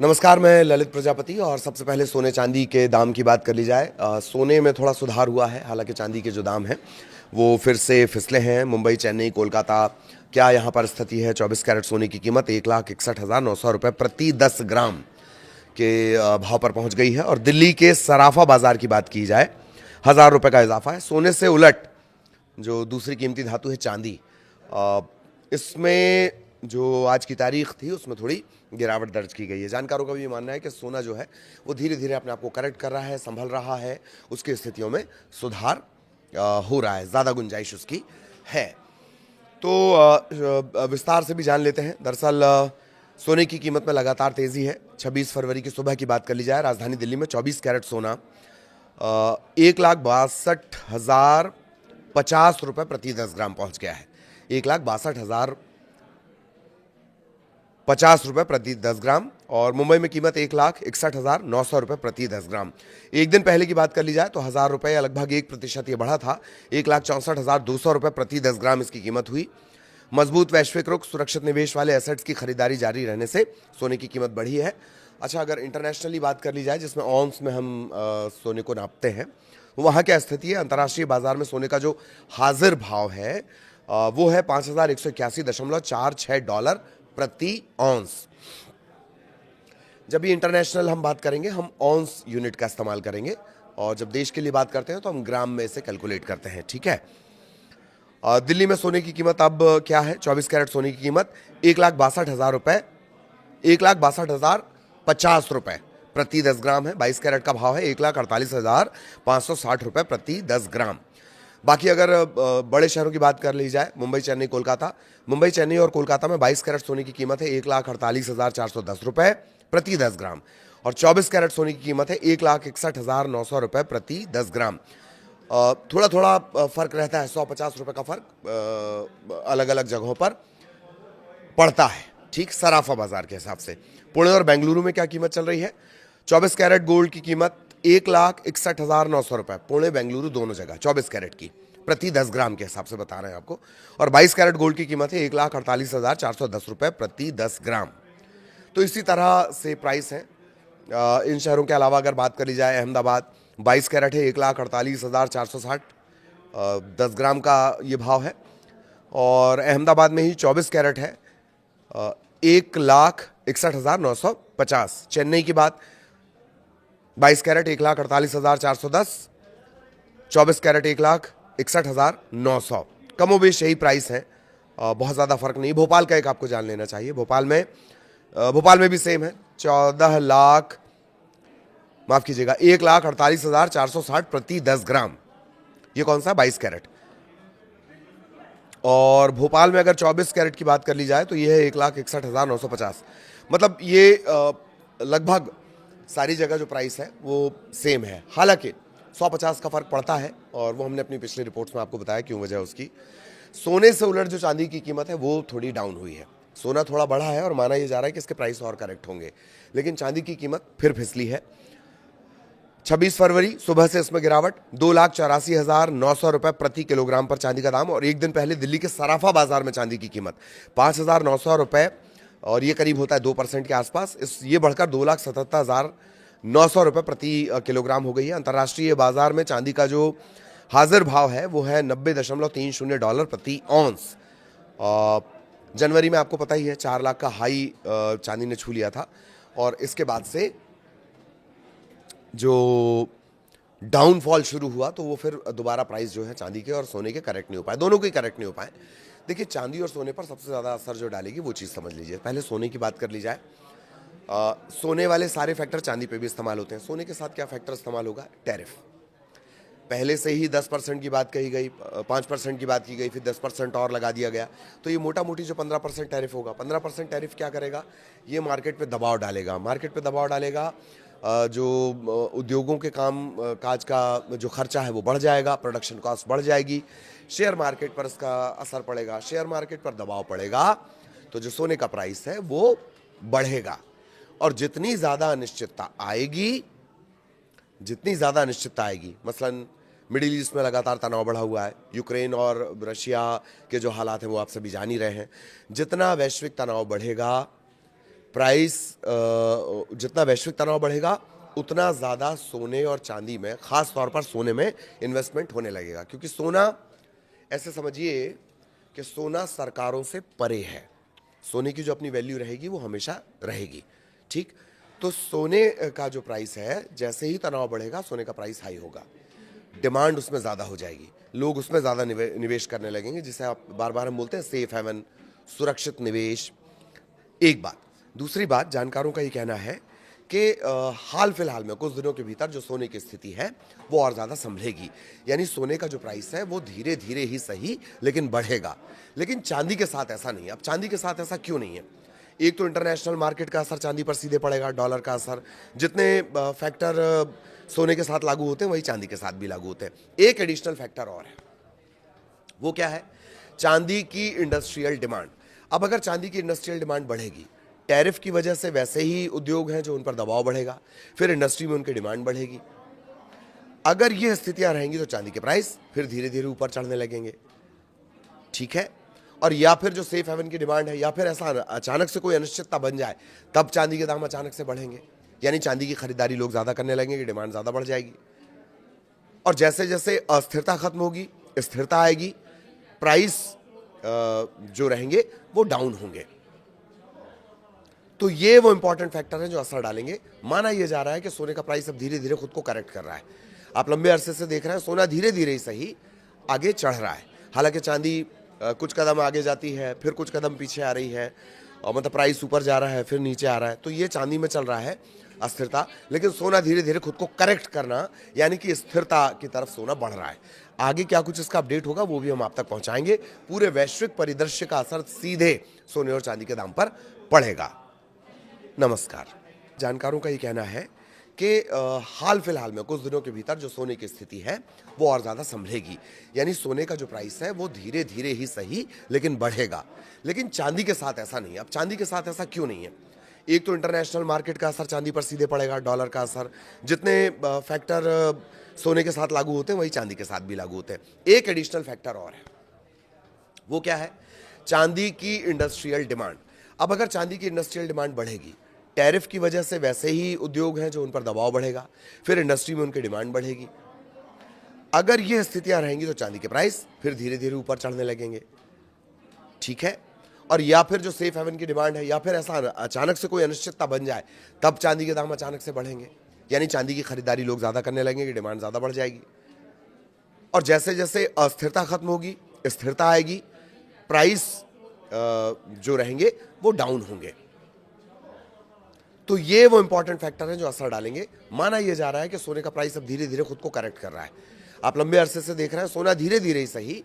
नमस्कार, मैं ललित प्रजापति। और सबसे पहले सोने चांदी के दाम की बात कर ली जाए। सोने में थोड़ा सुधार हुआ है, हालांकि चांदी के जो दाम हैं वो फिर से फिसले हैं। मुंबई, चेन्नई, कोलकाता, क्या यहाँ पर स्थिति है? 24 कैरेट सोने की कीमत 1,61,900 रुपये प्रति 10 ग्राम के भाव पर पहुंच गई है। और दिल्ली के सराफा बाजार की बात की जाए, 1,000 रुपये का इजाफा है। सोने से उलट जो दूसरी कीमती धातु है चांदी, अ, इसमें जो आज की तारीख थी उसमें थोड़ी गिरावट दर्ज की गई है। जानकारों का भी मानना है कि सोना जो है वो धीरे धीरे अपने आप को करेक्ट कर रहा है, संभल रहा है, उसकी स्थितियों में सुधार हो रहा है, ज़्यादा गुंजाइश उसकी है। तो विस्तार से भी जान लेते हैं। दरअसल सोने की कीमत में लगातार तेज़ी है। 26 फरवरी की सुबह की बात कर ली जाए, राजधानी दिल्ली में 24 कैरेट सोना 1,62,050 रुपये प्रति 10 ग्राम पहुंच गया है। 1,62,050 रुपये प्रति 10 ग्राम। और मुंबई में कीमत 1,61,900 रुपये प्रति 10 ग्राम। एक दिन पहले की बात कर ली जाए तो 1,000 रुपये या लगभग 1% ये बढ़ा था। 1,64,200 रुपये प्रति 10 ग्राम इसकी कीमत हुई। मजबूत वैश्विक रुख, सुरक्षित निवेश वाले एसेट्स की खरीदारी जारी रहने से सोने की कीमत बढ़ी है। अच्छा, अगर इंटरनेशनली बात कर ली जाए, जिसमें ऑन्स में हम सोने को नापते हैं, वहाँ क्या स्थिति है? अंतर्राष्ट्रीय बाजार में सोने का जो हाजिर भाव है वो है $5,181.46 प्रति ऑन्स। जब ये इंटरनेशनल हम बात करेंगे, हम ऑन्स यूनिट का इस्तेमाल करेंगे, और जब देश के लिए बात करते हैं तो हम ग्राम में इसे कैलकुलेट करते हैं। ठीक है। दिल्ली में सोने की कीमत अब क्या है? 24 कैरेट सोने की कीमत 1,62,000 रुपये, 1,62,050 रुपये प्रति 10 ग्राम है। 22 कैरेट का भाव है 1,48,560 रुपये प्रति 10 ग्राम। बाकी अगर बड़े शहरों की बात कर ली जाए, मुंबई, चेन्नई, कोलकाता, मुंबई, चेन्नई और कोलकाता में 22 कैरेट सोने की कीमत है 1,48,410 रुपये प्रति 10 ग्राम। और 24 कैरेट सोने की कीमत है 1,61,900 रुपये प्रति 10 ग्राम। थोड़ा थोड़ा फर्क रहता है, 150 रुपये का फर्क अलग अलग जगहों पर पड़ता है। ठीक, सराफा बाजार के हिसाब से। पुणे और बेंगलुरु में क्या कीमत चल रही है? 24 कैरेट गोल्ड की कीमत 1,61,900 रुपये, पुणे बेंगलुरु दोनों जगह 24 कैरेट की प्रति 10 ग्राम के हिसाब से बता रहे हैं आपको। और 22 कैरेट गोल्ड की कीमत है 1,48,410 रुपये प्रति 10 ग्राम। तो इसी तरह से प्राइस हैं। इन शहरों के अलावा अगर बात करी जाए, अहमदाबाद 22 कैरेट है 1,48,460, 10 ग्राम का ये भाव है। और अहमदाबाद में ही 24 कैरेट है 1,61,950। चेन्नई की बात, 22 कैरेट 1,48,410, 24 कैरेट 1,61,900। कमोबेश यही प्राइस है, बहुत ज़्यादा फर्क नहीं। भोपाल का एक आपको जान लेना चाहिए। भोपाल में भी सेम है, 1,48,460 प्रति 10 ग्राम। ये कौन सा? 22 कैरेट। और भोपाल में अगर 24 कैरेट की बात कर ली जाए तो ये है 1,61,950। मतलब ये लगभग सारी जगह जो प्राइस है वो सेम है। हालांकि 150 का फर्क पड़ता है, और वो हमने अपनी पिछली रिपोर्ट्स में आपको बताया क्यों वजह उसकी। सोने से उलट जो चांदी की कीमत है वो थोड़ी डाउन हुई है। सोना थोड़ा बढ़ा है और माना यह जा रहा है कि इसके प्राइस और करेक्ट होंगे, लेकिन चांदी की कीमत फिर फिसली है। 26 फरवरी सुबह से इसमें गिरावट, 2,84,900 रुपये प्रति किलोग्राम पर चांदी का दाम। और एक दिन पहले दिल्ली के सराफा बाजार में चांदी की कीमत 5,900 रुपये, और ये करीब होता है 2% के आसपास। ये बढ़कर 2,77,900 रुपये प्रति किलोग्राम हो गई है। अंतर्राष्ट्रीय बाजार में चांदी का जो हाजिर भाव है वो है $90.30 प्रति ऑन्स। जनवरी में आपको पता ही है 4 लाख का हाई चांदी ने छू लिया था, और इसके बाद से जो डाउनफॉल शुरू हुआ तो वो फिर दोबारा प्राइस जो है चांदी के और सोने के करेक्ट नहीं हो पाए, दोनों के करेक्ट नहीं हो पाए। देखिए, चांदी और सोने पर सबसे ज़्यादा असर जो डालेगी वो चीज़ समझ लीजिए। पहले सोने की बात कर ली जाए। सोने वाले सारे फैक्टर चांदी पे भी इस्तेमाल होते हैं। सोने के साथ क्या फैक्टर इस्तेमाल होगा? टैरिफ। पहले से ही 10% की बात कही गई, 5% की बात की गई, फिर 10% और लगा दिया गया। तो ये मोटा मोटी जो 15% टैरिफ होगा, 15% टैरिफ क्या करेगा? ये मार्केट पे दबाव डालेगा। मार्केट पे दबाव डालेगा, जो उद्योगों के काम काज का जो खर्चा है वो बढ़ जाएगा, प्रोडक्शन कॉस्ट बढ़ जाएगी, शेयर मार्केट पर इसका असर पड़ेगा, शेयर मार्केट पर दबाव पड़ेगा, तो जो सोने का प्राइस है वो बढ़ेगा। और जितनी ज़्यादा अनिश्चितता आएगी, मसलन मिडिल ईस्ट में लगातार तनाव बढ़ा हुआ है, यूक्रेन और रशिया के जो हालात हैं वो आप सभी जान ही रहे हैं। जितना वैश्विक तनाव बढ़ेगा, प्राइस जितना वैश्विक तनाव बढ़ेगा उतना ज़्यादा सोने और चांदी में, ख़ास तौर पर सोने में इन्वेस्टमेंट होने लगेगा, क्योंकि सोना, ऐसे समझिए कि सोना सरकारों से परे है। सोने की जो अपनी वैल्यू रहेगी वो हमेशा रहेगी, ठीक। तो सोने का जो प्राइस है, जैसे ही तनाव बढ़ेगा सोने का प्राइस हाई होगा, डिमांड उसमें ज़्यादा हो जाएगी, लोग उसमें ज़्यादा निवेश करने लगेंगे, जिसे आप बार बार हम बोलते हैं सेफ हेवन, सुरक्षित निवेश। एक बात। दूसरी बात, जानकारों का ये कहना है कि हाल फिलहाल में कुछ दिनों के भीतर जो सोने की स्थिति है वो और ज़्यादा संभलेगी, यानी सोने का जो प्राइस है वो धीरे धीरे ही सही लेकिन बढ़ेगा। लेकिन चांदी के साथ ऐसा नहीं है। अब चांदी के साथ ऐसा क्यों नहीं है? एक तो इंटरनेशनल मार्केट का असर चांदी पर सीधे पड़ेगा, डॉलर का असर, जितने फैक्टर सोने के साथ लागू होते हैं वही चांदी के साथ भी लागू होते हैं। एक एडिशनल फैक्टर और है, वो क्या है? चांदी की इंडस्ट्रियल डिमांड। अब अगर चांदी की इंडस्ट्रियल डिमांड बढ़ेगी, टैरिफ की वजह से वैसे ही उद्योग हैं जो उन पर दबाव बढ़ेगा, फिर इंडस्ट्री में उनकी डिमांड बढ़ेगी। अगर ये स्थितियां रहेंगी तो चांदी के प्राइस फिर धीरे धीरे ऊपर चढ़ने लगेंगे, ठीक है। और या फिर जो सेफ हेवन की डिमांड है, या फिर ऐसा अचानक से कोई अनिश्चितता बन जाए, तब चांदी के दाम अचानक से बढ़ेंगे, यानी चांदी की खरीदारी लोग ज्यादा करने लगेंगे, डिमांड ज्यादा बढ़ जाएगी। और जैसे जैसे अस्थिरता खत्म होगी, स्थिरता आएगी, प्राइस जो रहेंगे वो डाउन होंगे। तो ये वो इंपॉर्टेंट फैक्टर है जो असर डालेंगे। माना यह जा रहा है कि सोने का प्राइस अब धीरे धीरे खुद को करेक्ट कर रहा है। आप लंबे अरसे से देख रहे हैं सोना धीरे धीरे ही सही आगे चढ़ रहा है। हालांकि चांदी कुछ कदम आगे जाती है, फिर कुछ कदम पीछे आ रही है, और मतलब प्राइस ऊपर जा रहा है फिर नीचे आ रहा है। तो ये चांदी में चल रहा है अस्थिरता, लेकिन सोना धीरे धीरे खुद को करेक्ट करना, यानी कि स्थिरता की तरफ सोना बढ़ रहा है। आगे क्या कुछ इसका अपडेट होगा वो भी हम आप तक पहुंचाएंगे। पूरे वैश्विक परिदृश्य का असर सीधे सोने और चांदी के दाम पर पड़ेगा। नमस्कार। जानकारों का ये कहना है कि हाल फिलहाल में कुछ दिनों के भीतर जो सोने की स्थिति है वो और ज़्यादा संभलेगी, यानी सोने का जो प्राइस है वो धीरे धीरे ही सही लेकिन बढ़ेगा। लेकिन चांदी के साथ ऐसा नहीं है। अब चांदी के साथ ऐसा क्यों नहीं है? एक तो इंटरनेशनल मार्केट का असर चांदी पर सीधे पड़ेगा, डॉलर का असर, जितने फैक्टर सोने के साथ लागू होते हैं वही चांदी के साथ भी लागू होते हैं। एक एडिशनल फैक्टर और है, वो क्या है? चांदी की इंडस्ट्रियल डिमांड। अब अगर चांदी की इंडस्ट्रियल डिमांड बढ़ेगी, टैरिफ की वजह से वैसे ही उद्योग हैं जो उन पर दबाव बढ़ेगा, फिर इंडस्ट्री में उनकी डिमांड बढ़ेगी। अगर ये स्थितियां रहेंगी तो चांदी के प्राइस फिर धीरे धीरे ऊपर चढ़ने लगेंगे, ठीक है। और या फिर जो सेफ हेवन की डिमांड है, या फिर ऐसा अचानक से कोई अनिश्चितता बन जाए, तब चांदी के दाम अचानक से बढ़ेंगे, यानी चांदी की खरीदारी लोग ज्यादा करने लगेंगे, डिमांड ज्यादा बढ़ जाएगी। और जैसे जैसे अस्थिरता खत्म होगी, स्थिरता आएगी, प्राइस जो रहेंगे वो डाउन होंगे। तो ये वो इंपॉर्टेंट फैक्टर है जो असर डालेंगे। माना यह जा रहा है कि सोने का प्राइस अब धीरे धीरे खुद को करेक्ट कर रहा है। आप लंबे अरसे से देख रहे हैं सोना धीरे धीरे ही सही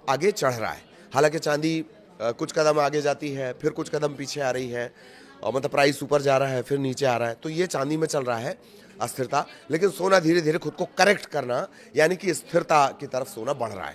आगे चढ़ रहा है। हालांकि चांदी कुछ कदम आगे जाती है, फिर कुछ कदम पीछे आ रही है, और मतलब प्राइस ऊपर जा रहा है फिर नीचे आ रहा है। तो ये चांदी में चल रहा है अस्थिरता, लेकिन सोना धीरे धीरे खुद को करेक्ट करना, यानी कि स्थिरता की तरफ सोना बढ़ रहा है।